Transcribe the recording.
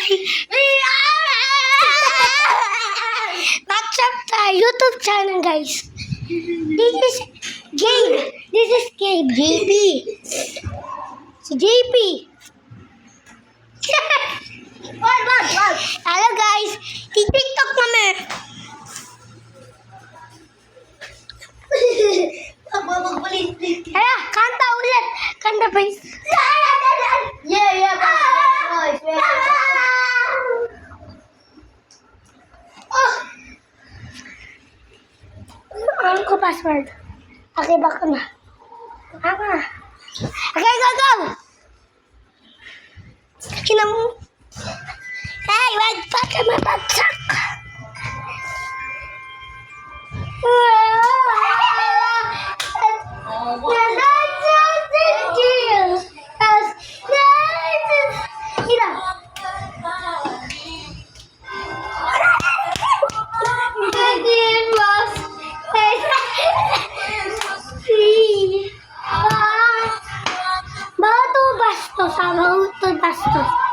What's up YouTube channel, guys? This is Gabe. This is Gabe. JP. Si JP. Wag. Hello guys. TikTok kami. Kaya, kanta ulit. Kanta please. Yeah. Ano ko password? Okay, baka na. Okay, go! Kinam... Hey, wag pa ka mabagsak! Batu bastos.